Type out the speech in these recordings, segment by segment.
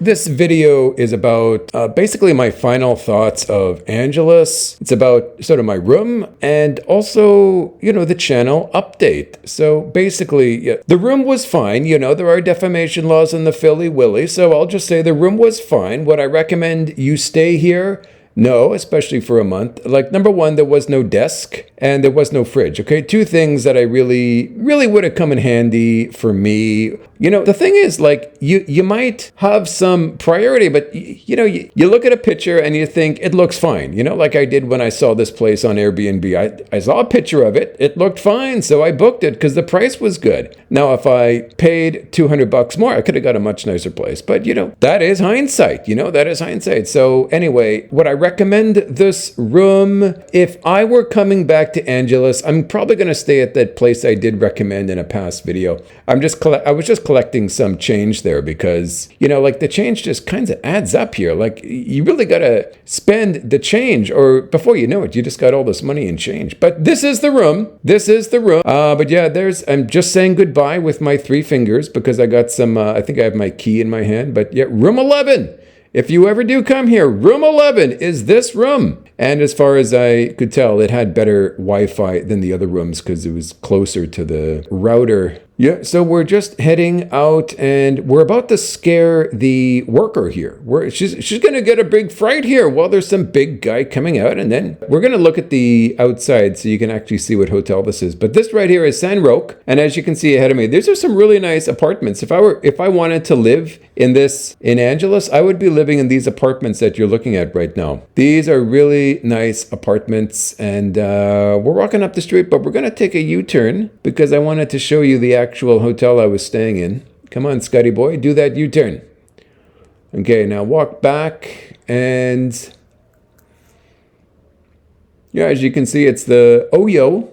This video is about basically my final thoughts of Angelus. It's about sort of my room and also, the channel update. So basically, yeah, the room was fine. There are defamation laws in the Philly Willy. So I'll just say the room was fine. Would I recommend you stay here? No, especially for a month. Like, number one, there was no desk and there was no fridge. Okay, two things that I really would have come in handy for me. The thing is, like, you might have some priority, but you look at a picture and you think it looks fine. Like I did when I saw this place on Airbnb. I saw a picture of it. It looked fine, so I booked it because the price was good. Now, if I paid $200 more, I could have got a much nicer place. But that is hindsight. That is hindsight. So anyway, what I recommend this room. If I were coming back to Angelus, I'm probably going to stay at that place I did recommend in a past video. I was just collecting some change there because, like the change just kind of adds up here. Like you really got to spend the change or before you know it, you just got all this money in change. But this is the room. But yeah, I'm just saying goodbye with my 3 fingers because I got some, I think I have my key in my hand, but yeah, room 11. If you ever do come here, room 11 is this room. And as far as I could tell, it had better Wi-Fi than the other rooms because it was closer to the router. Yeah, so we're just heading out and we're about to scare the worker here. She's going to get a big fright here while there's some big guy coming out. And then we're going to look at the outside so you can actually see what hotel this is. But this right here is San Roque. And as you can see ahead of me, these are some really nice apartments. If I wanted to live in Angelus, I would be living in these apartments that you're looking at right now. These are really nice apartments. And we're walking up the street, but we're going to take a U-turn because I wanted to show you the actual hotel I was staying in. Come on, Scotty boy, do that U-turn. Okay, now walk back and yeah, as you can see, it's the Oyo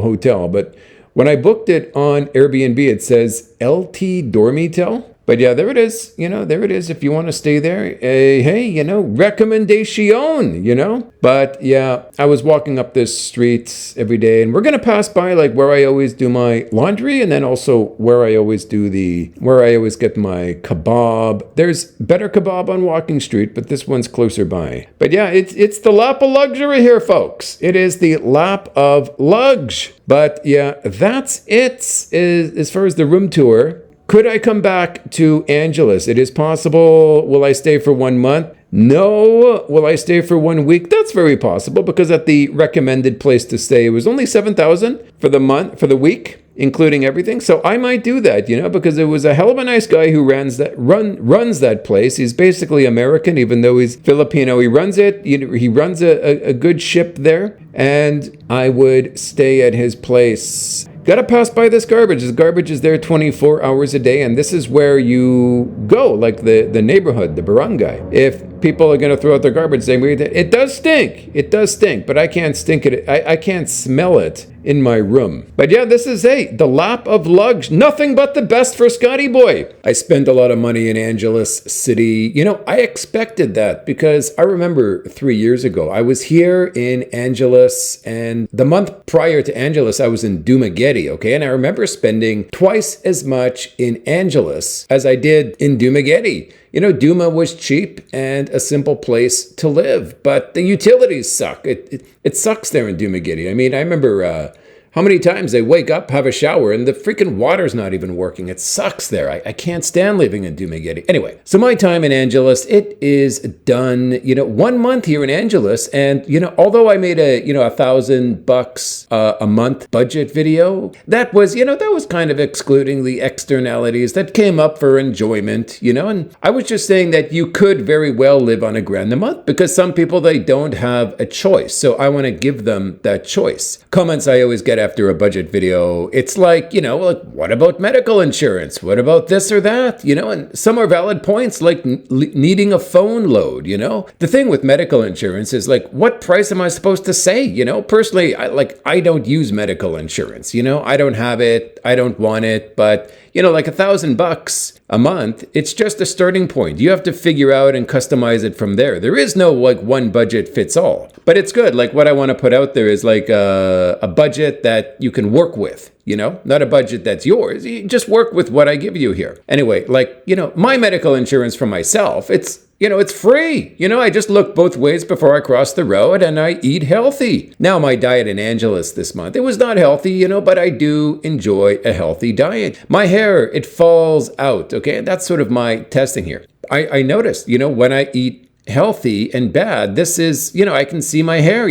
hotel. But when I booked it on Airbnb, it says LT Dormitel. But yeah, there it is. There it is. If you want to stay there, hey, recommendation, But yeah, I was walking up this street every day and we're going to pass by like where I always do my laundry and then also where I always get my kebab. There's better kebab on Walking Street, but this one's closer by. But yeah, it's the lap of luxury here, folks. It is the lap of luxe. But yeah, that's it as far as the room tour. Could I come back to Angelus? It is possible. Will I stay for 1 month? No. Will I stay for 1 week? That's very possible because at the recommended place to stay, it was only $7,000 for the week, including everything. So I might do that, because it was a hell of a nice guy who runs that place. He's basically American, even though he's Filipino. He runs it. He runs a good ship there, and I would stay at his place. Gotta pass by this garbage. This garbage is there 24 hours a day, and this is where you go, like the neighborhood, the barangay. If people are gonna throw out their garbage, it does stink. It does stink, but I can't stink it. I can't smell it in my room. But yeah, this is the lap of luxe. Nothing but the best for Scotty boy. I spent a lot of money in Angelus City. I expected that because I remember 3 years ago, I was here in Angelus, and the month prior to Angelus, I was in Dumaguete, okay? And I remember spending twice as much in Angelus as I did in Dumaguete. Duma was cheap and a simple place to live, but the utilities suck. It sucks there in Dumaguete. I mean, I remember how many times I wake up, have a shower, and the freaking water's not even working. It sucks there. I can't stand living in Dumaguete. Anyway, so my time in Angelus, it is done. 1 month here in Angelus, and although I made a $1,000 a month budget video, that was kind of excluding the externalities that came up for enjoyment. And I was just saying that you could very well live on $1,000 a month because some people, they don't have a choice. So I want to give them that choice. Comments I always get after a budget video, it's like, what about medical insurance? What about this or that? And some are valid points, like needing a phone load, The thing with medical insurance is like, what price am I supposed to say? Personally, I don't use medical insurance, I don't have it, I don't want it, but like $1,000 a month. It's just a starting point. You have to figure out and customize it from there. There is no like one budget fits all, but it's good. Like what I want to put out there is like a budget that you can work with. Not a budget that's yours. You just work with what I give you here. Anyway, like, my medical insurance for myself, it's free. I just look both ways before I cross the road and I eat healthy. Now, my diet in Angeles this month, it was not healthy, but I do enjoy a healthy diet. My hair, it falls out. Okay. That's sort of my testing here. I noticed, when I eat healthy and bad, this is, I can see my hair,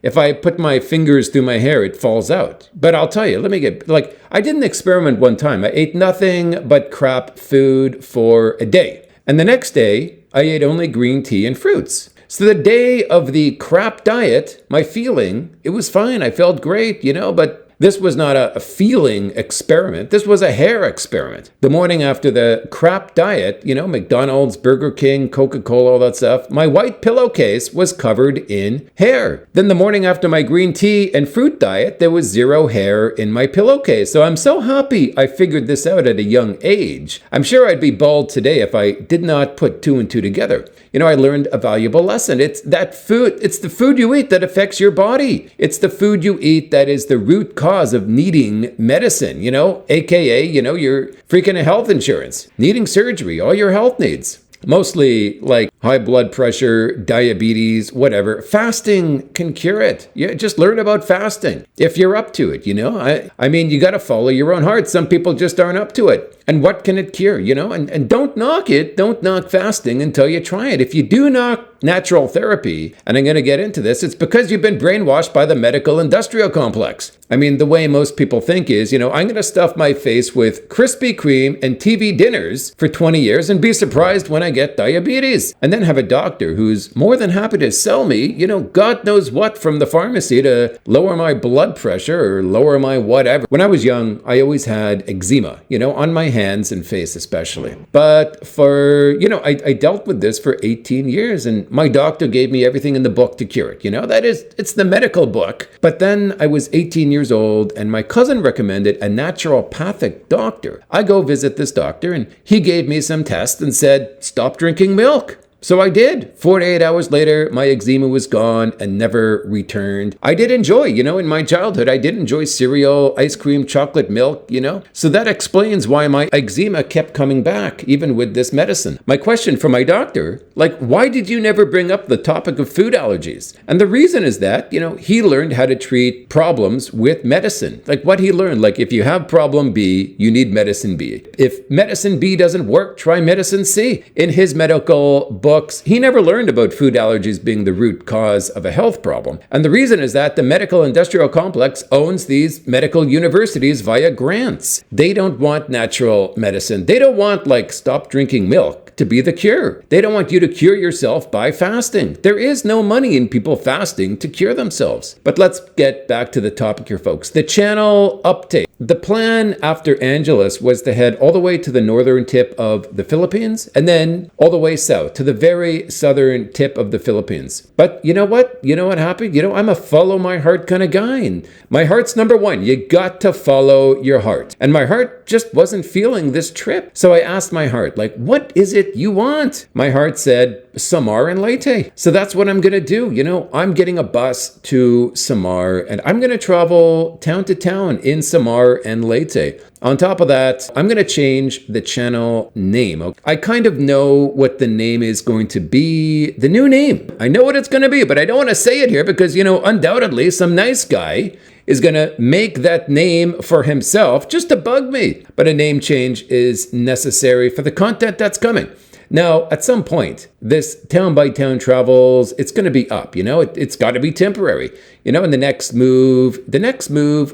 if I put my fingers through my hair, it falls out. But I'll tell you, I did an experiment one time. I ate nothing but crap food for a day. And the next day, I ate only green tea and fruits. So the day of the crap diet, my feeling, it was fine. I felt great, but this was not a feeling experiment. This was a hair experiment. The morning after the crap diet, McDonald's, Burger King, Coca-Cola, all that stuff, my white pillowcase was covered in hair. Then the morning after my green tea and fruit diet, there was zero hair in my pillowcase. So I'm so happy I figured this out at a young age. I'm sure I'd be bald today if I did not put two and two together. I learned a valuable lesson. It's the food you eat that affects your body. It's the food you eat that is the root cause of needing medicine, AKA, your freaking health insurance, needing surgery, all your health needs. Mostly like high blood pressure, diabetes, whatever. Fasting can cure it. Just learn about fasting if you're up to it, I mean, you got to follow your own heart. Some people just aren't up to it. And what can it cure, And don't knock it. Don't knock fasting until you try it. If you do knock natural therapy, and I'm going to get into this, it's because you've been brainwashed by the medical industrial complex. I mean, the way most people think is, I'm going to stuff my face with Krispy Kreme and TV dinners for 20 years and be surprised when I get diabetes. And then have a doctor who's more than happy to sell me, God knows what from the pharmacy to lower my blood pressure or lower my whatever. When I was young, I always had eczema, on my hands and face especially. But for, I dealt with this for 18 years and my doctor gave me everything in the book to cure it. It's the medical book. But then I was 18 years old and my cousin recommended a naturopathic doctor. I go visit this doctor and he gave me some tests and said, stop drinking milk. So I did. 48 hours later, my eczema was gone and never returned. I did enjoy, in my childhood, I did enjoy cereal, ice cream, chocolate milk, So that explains why my eczema kept coming back, even with this medicine. My question for my doctor, why did you never bring up the topic of food allergies? And the reason is that, he learned how to treat problems with medicine. What he learned, if you have problem B, you need medicine B. If medicine B doesn't work, try medicine C. In his medical books, he never learned about food allergies being the root cause of a health problem. And the reason is that the medical industrial complex owns these medical universities via grants. They don't want natural medicine. They don't want stop drinking milk to be the cure. They don't want you to cure yourself by fasting. There is no money in people fasting to cure themselves. But let's get back to the topic here, folks. The channel update. The plan after Angeles was to head all the way to the northern tip of the Philippines and then all the way south to the very southern tip of the Philippines. But you know what? You know what happened? I'm a follow my heart kind of guy. And my heart's number one. You got to follow your heart. And my heart just wasn't feeling this trip. So I asked my heart, what is it you want? My heart said, Samar and Leyte. So that's what I'm going to do. I'm getting a bus to Samar and I'm going to travel town to town in Samar and Leyte. On top of that, I'm going to change the channel name. I kind of know what the name is going to be, the new name. I know what it's going to be, but I don't want to say it here because, undoubtedly some nice guy is going to make that name for himself just to bug me. But a name change is necessary for the content that's coming. Now, at some point, this town by town travels, it's going to be up, it's got to be temporary, and the next move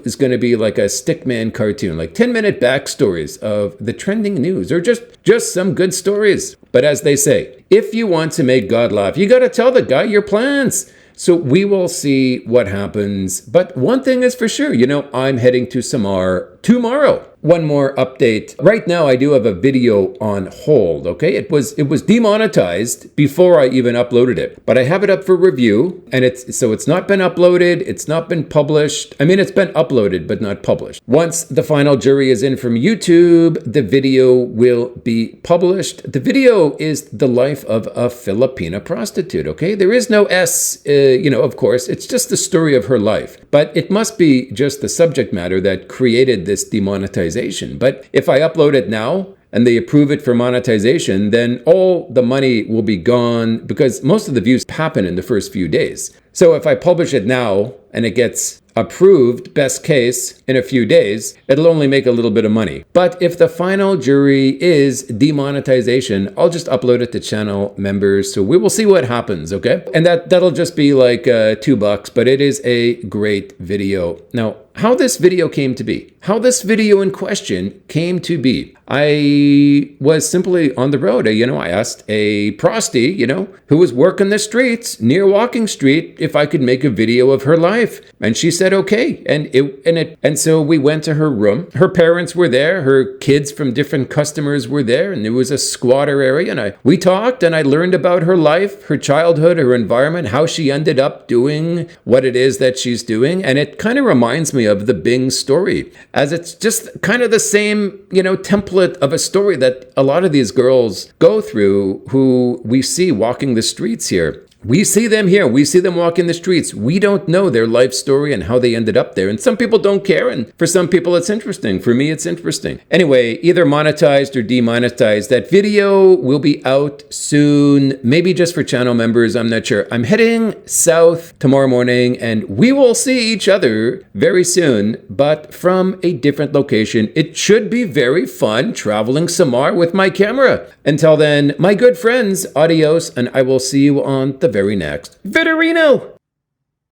is going to be like a stickman cartoon, 10-minute backstories of the trending news or just some good stories. But as they say, if you want to make God laugh, you got to tell the guy your plans. So we will see what happens. But one thing is for sure, I'm heading to Samar tomorrow. one more update. Right now, I do have a video on hold, okay? It was demonetized before I even uploaded it, but I have it up for review, and it's not been uploaded, it's not been published. I mean, it's been uploaded, but not published. Once the final jury is in from YouTube, the video will be published. The video is the life of a Filipina prostitute, okay? There is no S, of course, it's just the story of her life, but it must be just the subject matter that created this demonetization. But if I upload it now and they approve it for monetization, then all the money will be gone because most of the views happen in the first few days. So if I publish it now and it gets approved, best case, in a few days, it'll only make a little bit of money. But if the final jury is demonetization, I'll just upload it to channel members. So we will see what happens, okay? And that'll just be like $2, but it is a great video. Now, how this video came to be, how this video in question came to be. I was simply on the road. I asked a prosty, who was working the streets near Walking Street if I could make a video of her life. And she said, okay. And so we went to her room. Her parents were there. Her kids from different customers were there. And there was a squatter area. And we talked and I learned about her life, her childhood, her environment, how she ended up doing what it is that she's doing. And it kind of reminds me of the Bing story, as it's just kind of the same, template of a story that a lot of these girls go through who we see walking the streets here. We see them here. We see them walking the streets. We don't know their life story and how they ended up there. And some people don't care. And for some people, it's interesting. For me, it's interesting. Anyway, either monetized or demonetized. That video will be out soon. Maybe just for channel members. I'm not sure. I'm heading south tomorrow morning and we will see each other very soon, but from a different location. It should be very fun traveling Samar with my camera. Until then, my good friends, adios, and I will see you on the very next Vitorino.